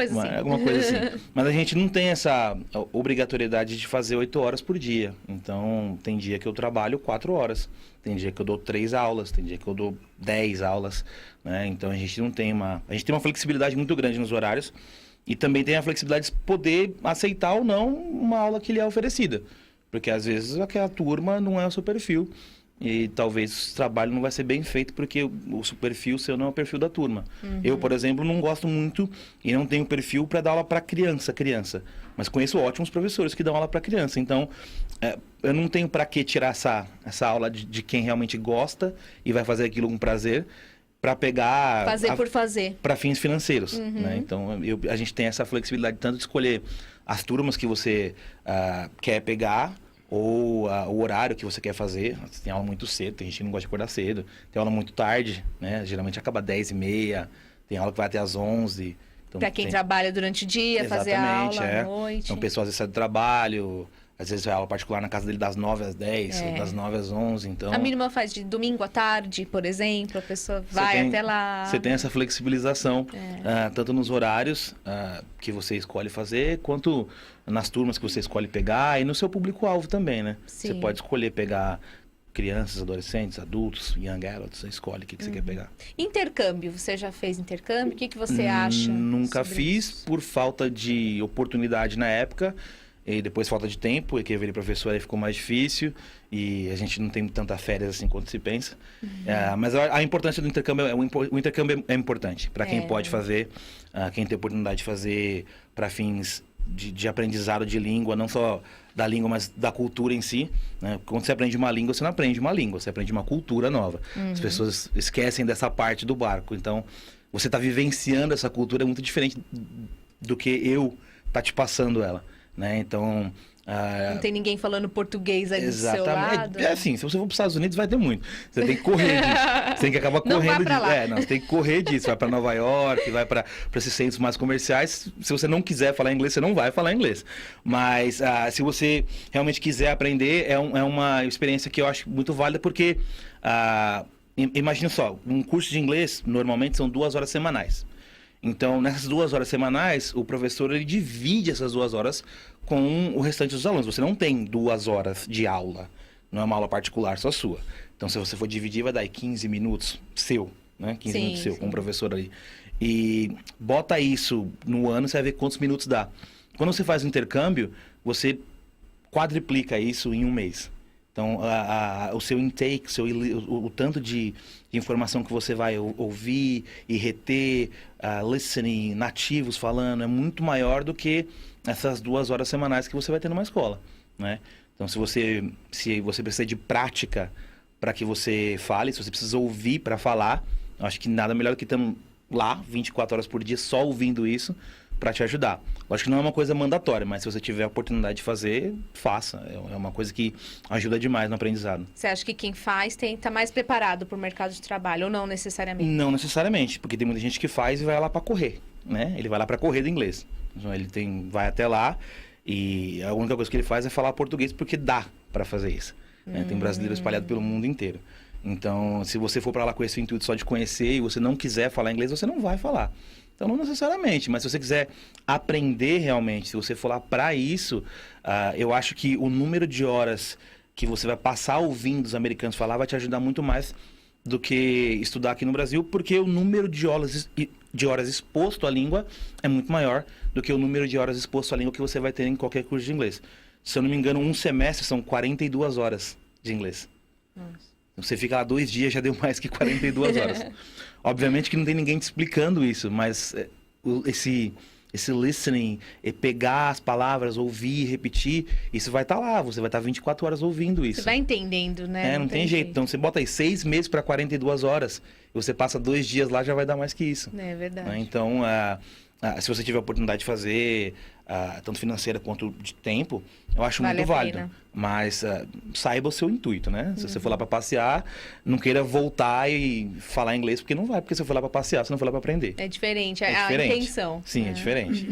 coisa assim. Mas a gente não tem essa obrigatoriedade de fazer 8 horas por dia. Então, tem dia que eu trabalho 4 horas. Tem dia que eu dou 3 aulas. Tem dia que eu dou 10 aulas. Né? Então, a gente não tem A gente tem uma flexibilidade muito grande nos horários. E também tem a flexibilidade de poder aceitar ou não uma aula que lhe é oferecida. Porque, às vezes, aquela turma não é o seu perfil. E talvez o trabalho não vai ser bem feito porque o perfil seu não é o perfil da turma. Eu, por exemplo, não gosto muito e não tenho perfil para dar aula para criança. Mas conheço ótimos professores que dão aula para criança. Então, eu não tenho para que tirar essa aula de quem realmente gosta e vai fazer aquilo com prazer para pegar... por fazer. Para fins financeiros. Né? Então, a gente tem essa flexibilidade tanto de escolher as turmas que você quer pegar... ou o horário que você quer fazer. Você tem aula muito cedo, tem gente que não gosta de acordar cedo. Tem aula muito tarde, né? Geralmente acaba 10h30, tem aula que vai até às 11h. Então, para quem trabalha durante o dia, fazer aula à noite. Então, pessoas às vezes saem do trabalho, Às vezes vai aula particular na casa dele das 9 às 10, das 9 às 11, então... A minha irmã faz de domingo à tarde, por exemplo, a pessoa vai até lá. Você tem essa flexibilização, tanto nos horários que você escolhe fazer, quanto nas turmas que você escolhe pegar e no seu público-alvo também, né? Sim. Você pode escolher pegar crianças, adolescentes, adultos, young adults, você escolhe o que você quer pegar. Intercâmbio, você já fez intercâmbio? O que você acha? Nunca fiz, por falta de oportunidade na época. E depois falta de tempo, e que eu virei professor aí ficou mais difícil, e a gente não tem tanta férias assim quanto se pensa. Mas a importância do intercâmbio, o intercâmbio é importante para quem pode fazer, quem tem oportunidade de fazer para fins de aprendizado de língua, não só da língua, mas da cultura em si. Né? Quando você aprende uma língua, você não aprende uma língua, você aprende uma cultura nova. As pessoas esquecem dessa parte do barco. Então, você está vivenciando essa cultura muito diferente do que eu tá te passando ela. Né? Então... não tem ninguém falando português ali do seu lado? É assim, se você for para os Estados Unidos, vai ter muito. Você tem que correr disso. Você tem que acabar correndo disso. Você tem que correr disso. Vai para Nova York, vai para esses centros mais comerciais. Se você não quiser falar inglês, você não vai falar inglês. Mas se você realmente quiser aprender, é uma experiência que eu acho muito válida, porque imagina só, um curso de inglês normalmente são 2 horas semanais. Então, nessas 2 horas semanais, o professor ele divide essas 2 horas com o restante dos alunos. Você não tem 2 horas de aula, não é uma aula particular só sua. Então, se você for dividir, vai dar 15 minutos seu, né? 15 minutos seu com o professor ali. E bota isso no ano, você vai ver quantos minutos dá. Quando você faz um intercâmbio, você quadriplica isso em um mês. Então, o seu intake, o tanto de informação que você vai ouvir e reter, listening, nativos falando, é muito maior do que essas 2 horas semanais que você vai ter numa escola, né? Então, se você precisa de prática para que você fale, se você precisa ouvir para falar, eu acho que nada melhor do que estar lá 24 horas por dia só ouvindo isso para te ajudar. Lógico que não é uma coisa mandatória, mas se você tiver a oportunidade de fazer, faça. É uma coisa que ajuda demais no aprendizado. Você acha que quem faz tem que estar mais preparado para o mercado de trabalho, ou não necessariamente? Não necessariamente, porque tem muita gente que faz e vai lá para correr, né? Ele vai lá para correr do inglês. Então, ele vai até lá e a única coisa que ele faz é falar português porque dá para fazer isso. Né? Tem brasileiro espalhado pelo mundo inteiro. Então, se você for para lá com esse intuito só de conhecer e você não quiser falar inglês, você não vai falar. Então, não necessariamente, mas se você quiser aprender realmente, se você for lá para isso, eu acho que o número de horas que você vai passar ouvindo os americanos falar vai te ajudar muito mais do que estudar aqui no Brasil, porque o número de horas exposto à língua é muito maior do que o número de horas exposto à língua que você vai ter em qualquer curso de inglês. Se eu não me engano, um semestre são 42 horas de inglês. Nossa. Você fica lá 2 dias, já deu mais que 42 horas. Obviamente que não tem ninguém te explicando isso, mas esse listening, pegar as palavras, ouvir, repetir, isso vai estar lá. Você vai estar 24 horas ouvindo isso. Você vai entendendo, né? Não tem jeito. Então, você bota aí 6 meses para 42 horas. E você passa 2 dias lá, já vai dar mais que isso. É verdade. Né? Então, se você tiver a oportunidade de fazer, tanto financeira quanto de tempo, eu acho muito válido. Mas saiba o seu intuito, né? Se você for lá para passear, não queira voltar e falar inglês, porque não vai. Porque você foi lá para passear, você não foi lá para aprender. É diferente, a intenção. Sim, é diferente.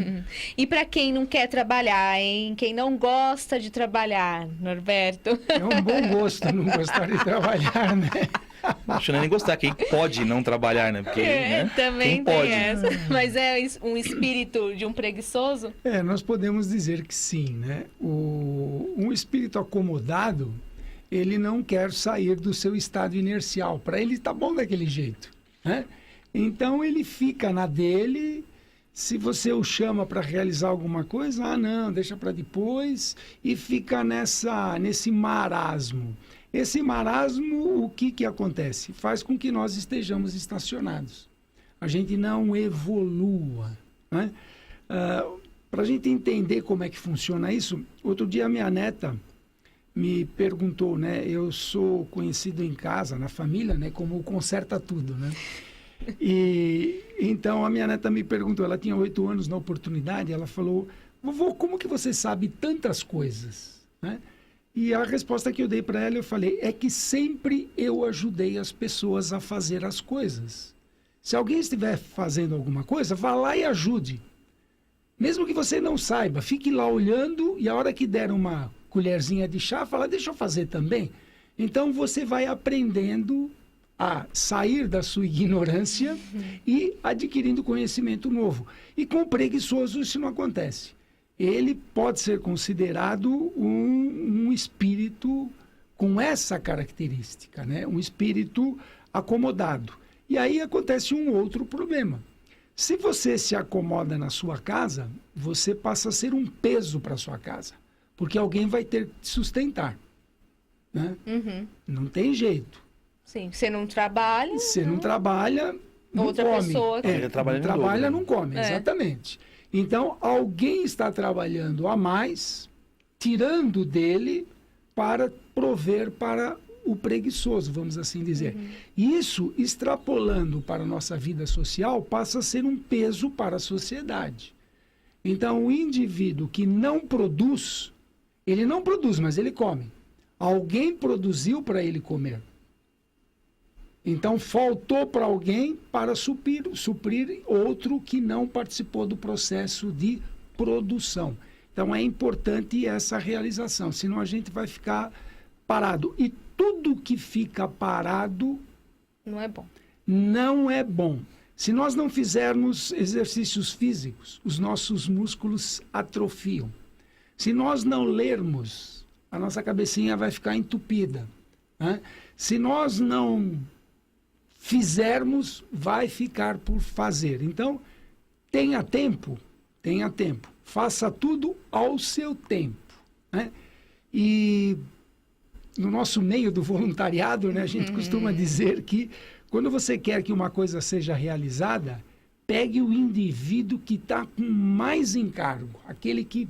E para quem não quer trabalhar, hein? Quem não gosta de trabalhar, Norberto? É um bom gosto não gostar de trabalhar, né? Acho que não é nem gostar, quem pode não trabalhar, né? Porque, né? Também quem tem pode. essa. Mas é um espírito de um preguiçoso? Nós podemos dizer que sim, né? Um espírito acomodado, ele não quer sair do seu estado inercial. Para ele está bom daquele jeito, né? Então ele fica na dele. Se você o chama para realizar alguma coisa, não, deixa para depois, e fica nesse marasmo. Esse marasmo, o que acontece? Faz com que nós estejamos estacionados. A gente não evolua, né? Para a gente entender como é que funciona isso, outro dia a minha neta me perguntou, né? Eu sou conhecido em casa, na família, né? Como o conserta tudo, né? E então a minha neta me perguntou, ela tinha 8 anos na oportunidade, ela falou, vovô, como que você sabe tantas coisas, né? E a resposta que eu dei para ela, eu falei, é que sempre eu ajudei as pessoas a fazer as coisas. Se alguém estiver fazendo alguma coisa, vá lá e ajude. Mesmo que você não saiba, fique lá olhando e a hora que der uma colherzinha de chá, fala, deixa eu fazer também. Então, você vai aprendendo a sair da sua ignorância e adquirindo conhecimento novo. E com o preguiçoso isso não acontece. Ele pode ser considerado um espírito com essa característica, né? Um espírito acomodado. E aí acontece um outro problema. Se você se acomoda na sua casa, você passa a ser um peso para a sua casa, porque alguém vai ter que te sustentar, né? Não tem jeito. Sim, você não trabalha. Você não trabalha, não outra come. pessoa Não come, exatamente. Então, alguém está trabalhando a mais, tirando dele para prover para o preguiçoso, vamos assim dizer. Isso, extrapolando para a nossa vida social, passa a ser um peso para a sociedade. Então, o indivíduo que não produz, ele não produz, mas ele come. Alguém produziu para ele comer. Então, faltou para alguém para suprir outro que não participou do processo de produção. Então, é importante essa realização, senão a gente vai ficar parado. E tudo que fica parado não é bom. Não é bom. Se nós não fizermos exercícios físicos, os nossos músculos atrofiam. Se nós não lermos, a nossa cabecinha vai ficar entupida, né? Se nós não fizermos, vai ficar por fazer. Então, tenha tempo. Faça tudo ao seu tempo, né? E no nosso meio do voluntariado, né, a gente costuma dizer que quando você quer que uma coisa seja realizada, pegue o indivíduo que está com mais encargo, aquele que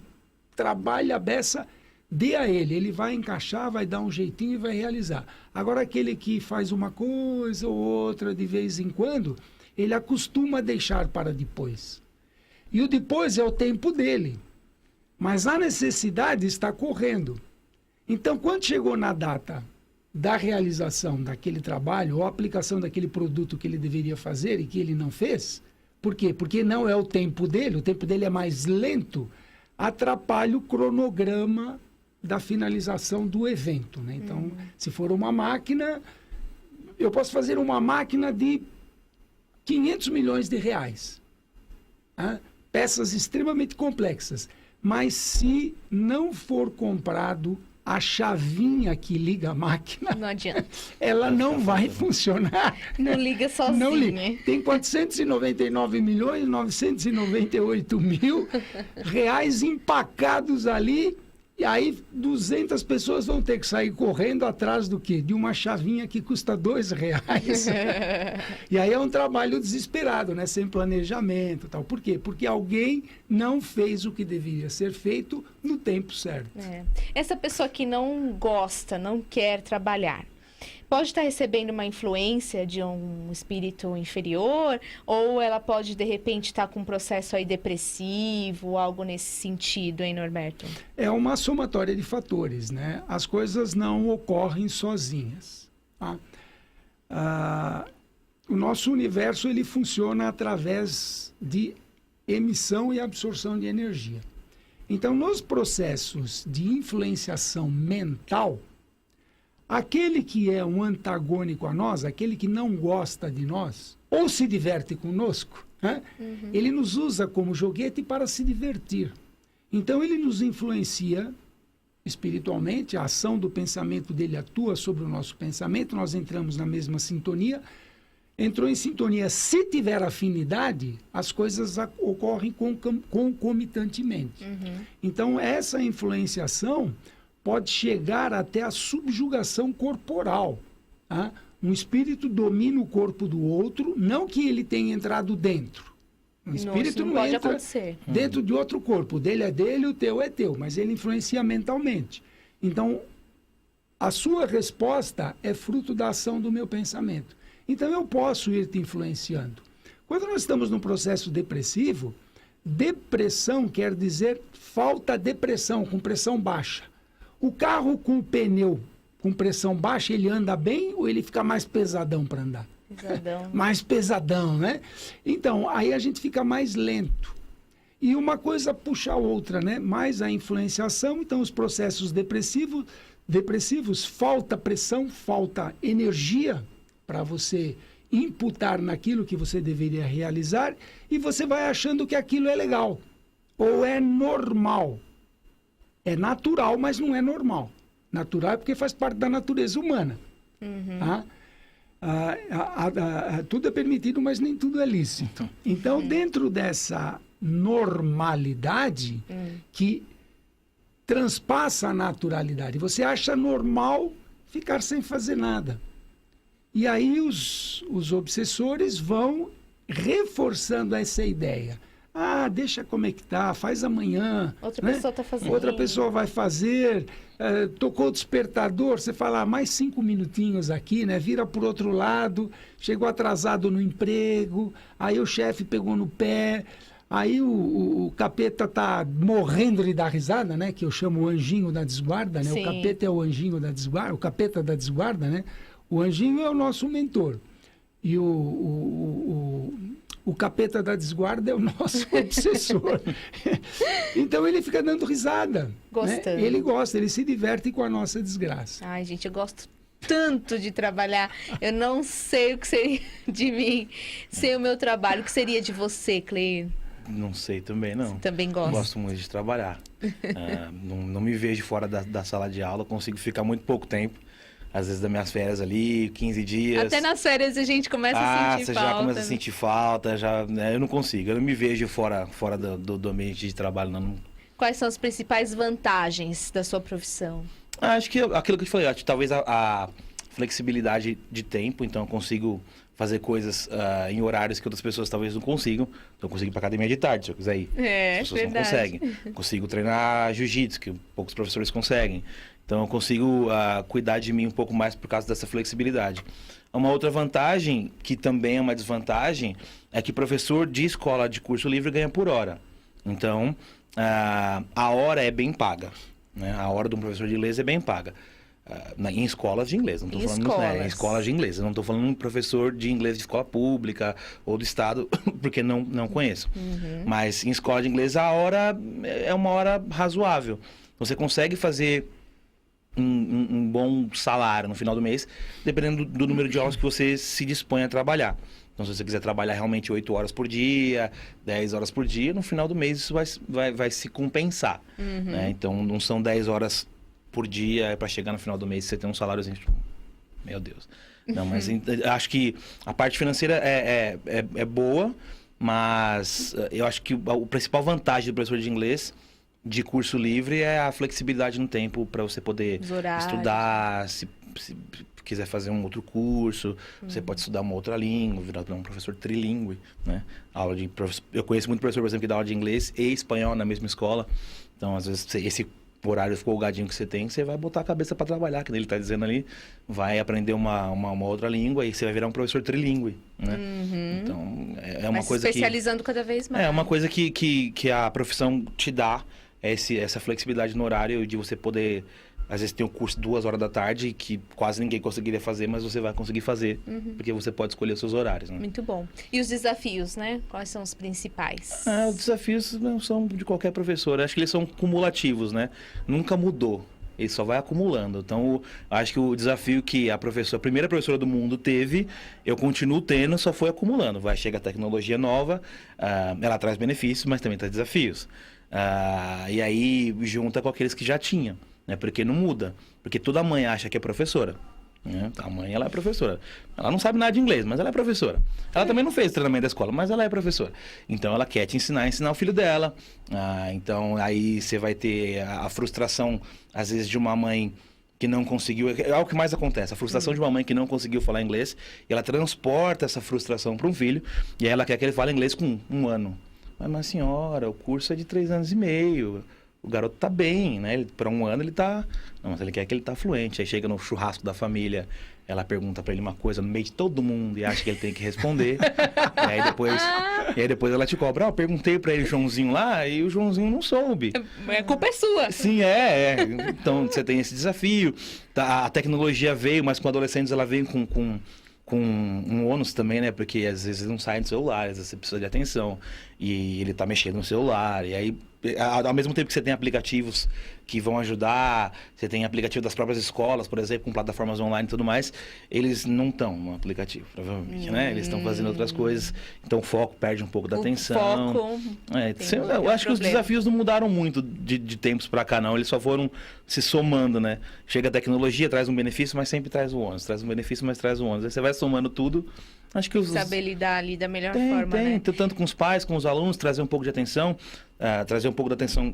trabalha a beça, dê a ele. Ele vai encaixar, vai dar um jeitinho e vai realizar. Agora, aquele que faz uma coisa ou outra de vez em quando, ele acostuma a deixar para depois. E o depois é o tempo dele. Mas a necessidade está correndo. Então, quando chegou na data da realização daquele trabalho ou aplicação daquele produto que ele deveria fazer e que ele não fez, por quê? Porque não é o tempo dele é mais lento, atrapalha o cronograma da finalização do evento, né? Então, se for uma máquina, eu posso fazer uma máquina de 500 milhões de reais. Né? Peças extremamente complexas. Mas se não for comprado a chavinha que liga a máquina, não adianta. Ela não vai funcionar. Não liga sozinha. Não liga. Tem 499.998.000 reais empacados ali. E aí 200 pessoas vão ter que sair correndo atrás do quê? De uma chavinha que custa R$2. E aí é um trabalho desesperado, né? Sem planejamento e tal. Por quê? Porque alguém não fez o que deveria ser feito no tempo certo. Essa pessoa que não gosta, não quer trabalhar, pode estar recebendo uma influência de um espírito inferior, ou ela pode, de repente, estar com um processo aí depressivo, algo nesse sentido, hein, Norberto? É uma somatória de fatores, né? As coisas não ocorrem sozinhas. Tá? O nosso universo, ele funciona através de emissão e absorção de energia. Então, nos processos de influenciação mental, aquele que é um antagônico a nós, aquele que não gosta de nós, ou se diverte conosco, né? Ele nos usa como joguete para se divertir. Então, ele nos influencia espiritualmente, a ação do pensamento dele atua sobre o nosso pensamento, nós entramos na mesma sintonia. Entrou em sintonia, se tiver afinidade, as coisas ocorrem concomitantemente. Então, essa influenciação pode chegar até a subjugação corporal. Tá? Um espírito domina o corpo do outro, não que ele tenha entrado dentro. Um espírito não entra acontecer dentro de outro corpo. O dele é dele, o teu é teu, mas ele influencia mentalmente. Então, a sua resposta é fruto da ação do meu pensamento. Então, eu posso ir te influenciando. Quando nós estamos num processo depressivo, depressão quer dizer falta de pressão, com pressão baixa. O carro com o pneu com pressão baixa, ele anda bem ou ele fica mais pesadão para andar? Pesadão. Mais pesadão, né? Então, aí a gente fica mais lento. E uma coisa puxa a outra, né? Mais a influenciação, então os processos depressivos, falta pressão, falta energia para você imputar naquilo que você deveria realizar, e você vai achando que aquilo é legal, ou é normal. É natural, mas não é normal. Natural é porque faz parte da natureza humana. Tá? Tudo é permitido, mas nem tudo é lícito. Então, dentro dessa normalidade que transpassa a naturalidade, você acha normal ficar sem fazer nada. E aí os obsessores vão reforçando essa ideia. Ah, deixa como é que tá, faz amanhã. Outra pessoa está fazendo. Outra pessoa vai fazer. Tocou o despertador, você fala, mais 5 minutinhos aqui, né? Vira por outro lado, chegou atrasado no emprego, aí o chefe pegou no pé, aí o capeta tá morrendo de dar risada, né? Que eu chamo o anjinho da desguarda, né? Sim. O capeta é o anjinho da desguarda, o capeta da desguarda, né? O anjinho é o nosso mentor. E o capeta da desguarda é o nosso obsessor. Então ele fica dando risada. Gostando. Né? Ele gosta, ele se diverte com a nossa desgraça. Ai, gente, eu gosto tanto de trabalhar. Eu não sei o que seria de mim sem o meu trabalho. O que seria de você, Cleir? Não sei também, não. Você também gosta? Gosto muito de trabalhar. Não me vejo fora da sala de aula, consigo ficar muito pouco tempo. Às vezes das minhas férias ali, 15 dias. Até nas férias a gente começa a sentir você falta. já começa a sentir falta, eu não consigo. Eu não me vejo fora do ambiente de trabalho, não. Quais são as principais vantagens da sua profissão? Acho que aquilo que eu falei, acho que talvez a flexibilidade de tempo, então eu consigo fazer coisas em horários que outras pessoas talvez não consigam. Então eu consigo ir pra academia de tarde, se eu quiser ir. As pessoas verdade. não conseguem. Consigo treinar jiu-jitsu, que poucos professores conseguem. Então eu consigo cuidar de mim um pouco mais por causa dessa flexibilidade. Uma outra vantagem, que também é uma desvantagem, é que professor de escola de curso livre ganha por hora. Então, a hora é bem paga. Né? A hora de um professor de inglês é bem paga. Em escolas de inglês, não estou falando em escolas de inglês. Eu não estou falando um professor de inglês de escola pública ou do estado, porque não conheço. Mas em escola de inglês a hora é uma hora razoável. Você consegue fazer um bom salário no final do mês, dependendo do número de horas que você se dispõe a trabalhar. Então, se você quiser trabalhar realmente 8 horas por dia, 10 horas por dia, no final do mês isso vai se compensar. Né? Então, não são 10 horas por dia para chegar no final do mês e você ter um saláriozinho. Meu Deus. Não, mas acho que a parte financeira é boa, mas eu acho que a principal vantagem do professor de inglês de curso livre é a flexibilidade no tempo para você poder estudar, se quiser fazer um outro curso, você pode estudar uma outra língua, virar um professor trilingüe, né? Eu conheço muito professor, por exemplo, que dá aula de inglês e espanhol na mesma escola. Então, às vezes, esse horário folgadinho que você tem, você vai botar a cabeça para trabalhar, que ele está dizendo ali, vai aprender uma outra língua e você vai virar um professor trilingüe, né? Então, é uma coisa especializando cada vez mais. É uma coisa que a profissão te dá, essa flexibilidade no horário de você poder, às vezes tem um curso 2 horas da tarde que quase ninguém conseguiria fazer, mas você vai conseguir fazer, porque você pode escolher os seus horários. Né? Muito bom. E os desafios, né? Quais são os principais? Os desafios não são de qualquer professor, acho que eles são cumulativos, né? Nunca mudou, ele só vai acumulando. Então, acho que o desafio que a primeira professora do mundo teve, eu continuo tendo, só foi acumulando. Chega a tecnologia nova, ela traz benefícios, mas também traz desafios. E aí junta com aqueles que já tinham, né? Porque não muda. Porque toda mãe acha que é professora. Né? A mãe, ela é professora. Ela não sabe nada de inglês, mas ela é professora. Ela também não fez treinamento da escola, mas ela é professora. Então ela quer te ensinar o filho dela. Então aí você vai ter a frustração, às vezes, de uma mãe que não conseguiu... É o que mais acontece. A frustração de uma mãe que não conseguiu falar inglês. E ela transporta essa frustração para um filho. E aí ela quer que ele fale inglês com 1 ano. Mas senhora, o curso é de 3 anos e meio. O garoto tá bem, né? Para 1 ano ele tá... Não, mas ele quer que ele tá fluente. Aí chega no churrasco da família, ela pergunta para ele uma coisa no meio de todo mundo e acha que ele tem que responder. e aí depois ela te cobra. Eu perguntei para ele, Joãozinho lá, e o Joãozinho não soube. A culpa é sua. Sim, Então você tem esse desafio. A tecnologia veio, mas com adolescentes ela veio com com um ônus também, né? Porque às vezes não sai do celular, às vezes você precisa de atenção e ele tá mexendo no celular. E aí, ao mesmo tempo que você tem aplicativos que vão ajudar, você tem aplicativo das próprias escolas, por exemplo, com plataformas online e tudo mais, eles não estão no aplicativo, provavelmente, né? Eles estão fazendo outras coisas, então o foco perde um pouco da atenção. Foco Eu acho que os desafios não mudaram muito de tempos para cá, não. Eles só foram se somando, né? Chega a tecnologia, traz um benefício, mas sempre traz o ônus. Traz um benefício, mas traz o ônus. Aí você vai somando tudo. Acho que saber lidar ali da melhor forma, né? Tanto com os pais, com os alunos, trazer um pouco de atenção, trazer um pouco da atenção,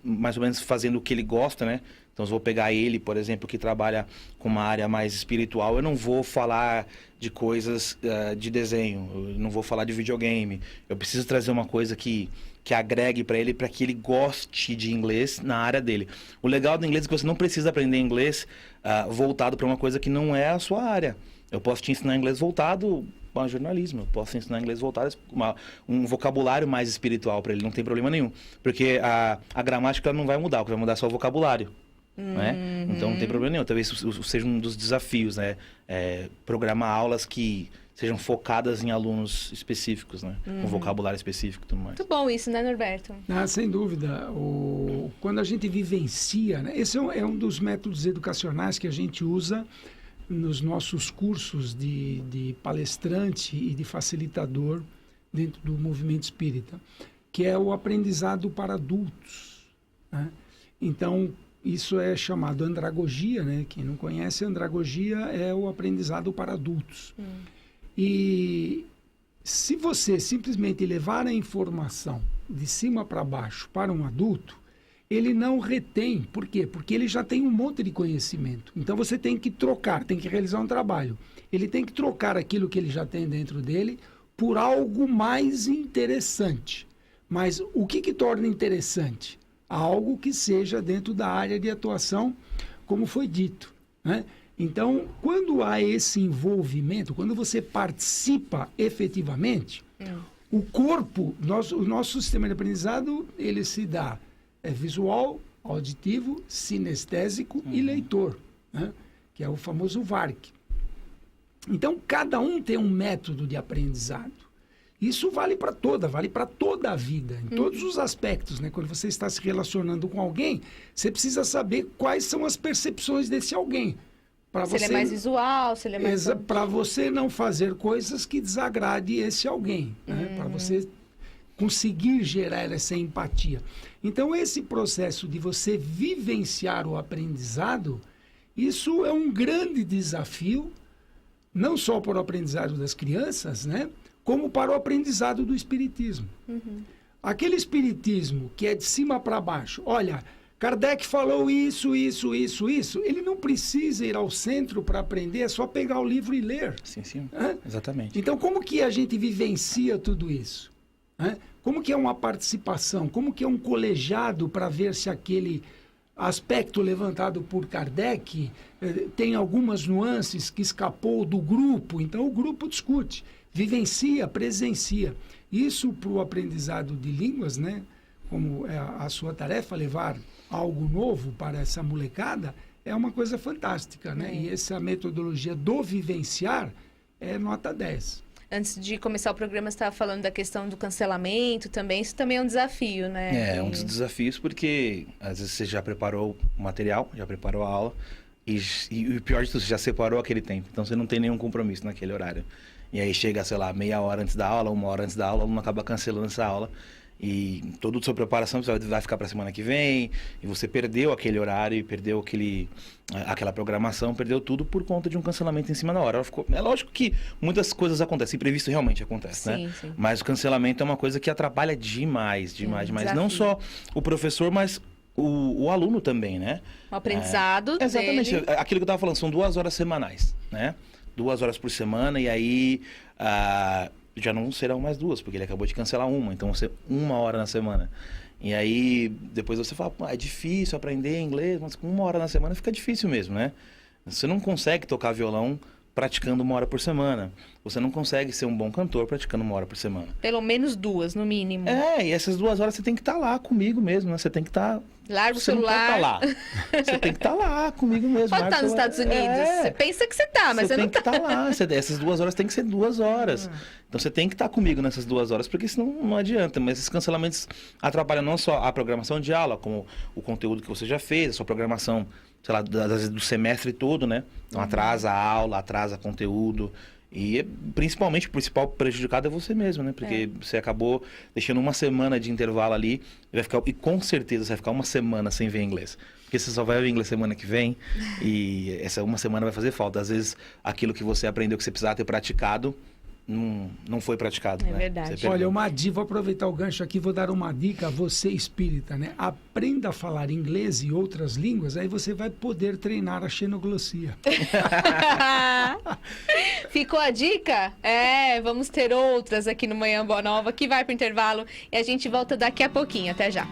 mais ou menos fazendo o que ele gosta, né? Então, se eu vou pegar ele, por exemplo, que trabalha com uma área mais espiritual, eu não vou falar de coisas de desenho, eu não vou falar de videogame. Eu preciso trazer uma coisa que agregue para ele, para que ele goste de inglês na área dele. O legal do inglês é que você não precisa aprender inglês voltado para uma coisa que não é a sua área. Eu posso te ensinar inglês voltado a jornalismo, eu posso ensinar inglês voltado a um vocabulário mais espiritual para ele, não tem problema nenhum. Porque a gramática não vai mudar, o que vai mudar é só o vocabulário. Né? Então não tem problema nenhum. Talvez isso seja um dos desafios, né? Programar aulas que sejam focadas em alunos específicos, né? Com vocabulário específico e tudo mais. Muito bom isso, né, Norberto? Sem dúvida. Quando a gente vivencia, né? Esse é um dos métodos educacionais que a gente usa nos nossos cursos de palestrante e de facilitador dentro do movimento espírita, que é o aprendizado para adultos, né? Então, isso é chamado andragogia, né? Quem não conhece, andragogia é o aprendizado para adultos. E se você simplesmente levar a informação de cima para baixo para um adulto, ele não retém. Por quê? Porque ele já tem um monte de conhecimento. Então você tem que trocar, tem que realizar um trabalho. Ele tem que trocar aquilo que ele já tem dentro dele por algo mais interessante. Mas o que torna interessante? Algo que seja dentro da área de atuação, como foi dito, né? Então, quando há esse envolvimento, quando você participa efetivamente, o corpo, o nosso sistema de aprendizado, ele se dá visual, auditivo, sinestésico e leitor, né? Que é o famoso VARC. Então, cada um tem um método de aprendizado. Isso vale para toda a vida, em todos os aspectos, né? Quando você está se relacionando com alguém, você precisa saber quais são as percepções desse alguém. Se ele é mais visual, se ele é mais... Para você não fazer coisas que desagrade esse alguém, né? Para você conseguir gerar essa empatia. Então, esse processo de você vivenciar o aprendizado, isso é um grande desafio, não só para o aprendizado das crianças, né? Como para o aprendizado do espiritismo. Aquele espiritismo que é de cima para baixo, olha, Kardec falou isso, ele não precisa ir ao centro para aprender, é só pegar o livro e ler. Sim, exatamente. Então, como que a gente vivencia tudo isso? Como que é uma participação? Como que é um colegiado para ver se aquele aspecto levantado por Kardec tem algumas nuances que escapou do grupo? Então, o grupo discute, vivencia, presencia. Isso para o aprendizado de línguas, né? Como é a sua tarefa, levar algo novo para essa molecada, é uma coisa fantástica, né? E essa metodologia do vivenciar é nota 10. Antes de começar o programa, você estava falando da questão do cancelamento também. Isso também é um desafio, né? É um dos desafios, porque às vezes você já preparou o material, já preparou a aula, e o pior de tudo, você já separou aquele tempo. Então você não tem nenhum compromisso naquele horário. E aí chega, sei lá, meia hora antes da aula, 1 hora antes da aula, o aluno acaba cancelando essa aula. E toda a sua preparação você vai ficar para a semana que vem, e você perdeu aquele horário, perdeu aquela programação, perdeu tudo por conta de um cancelamento em cima da hora. É lógico que muitas coisas acontecem, imprevisto realmente acontece, né? Sim. Mas o cancelamento é uma coisa que atrapalha demais. Não só o professor, mas o aluno também, né? O aprendizado exatamente, dele. Aquilo que eu estava falando, são 2 horas semanais, né? 2 horas por semana, e aí... já não serão mais 2, porque ele acabou de cancelar uma, então vai ser 1 hora na semana. E aí, depois você fala, é difícil aprender inglês, mas com 1 hora na semana fica difícil mesmo, né? Você não consegue tocar violão praticando 1 hora por semana. você não consegue ser um bom cantor praticando 1 hora por semana. Pelo menos 2, no mínimo. E essas 2 horas você tem que estar lá comigo mesmo, né? Você tem que estar... Larga o celular. Não pode estar lá. Você tem que estar lá comigo mesmo. Pode estar nos Estados Unidos. Você pensa que você tá, mas você não tá. Você tem que estar lá. Essas 2 horas tem que ser 2 horas. Então você tem que estar comigo nessas 2 horas, porque senão não adianta. Mas esses cancelamentos atrapalham não só a programação de aula, como o conteúdo que você já fez, a sua programação, sei lá, do semestre todo, né? Então atrasa a aula, atrasa conteúdo. E principalmente o principal prejudicado é você mesmo, né? Porque você acabou deixando 1 semana de intervalo ali e com certeza você vai ficar 1 semana sem ver inglês. Porque você só vai ver inglês semana que vem e essa 1 semana vai fazer falta. Às vezes aquilo que você aprendeu que você precisava ter praticado não foi praticado. É verdade. Olha, vou aproveitar o gancho aqui, vou dar uma dica a você espírita, né? Aprenda a falar inglês e outras línguas, aí você vai poder treinar a xenoglossia. Ficou a dica? Vamos ter outras aqui no Manhã Boa Nova, que vai pro intervalo e a gente volta daqui a pouquinho. Até já.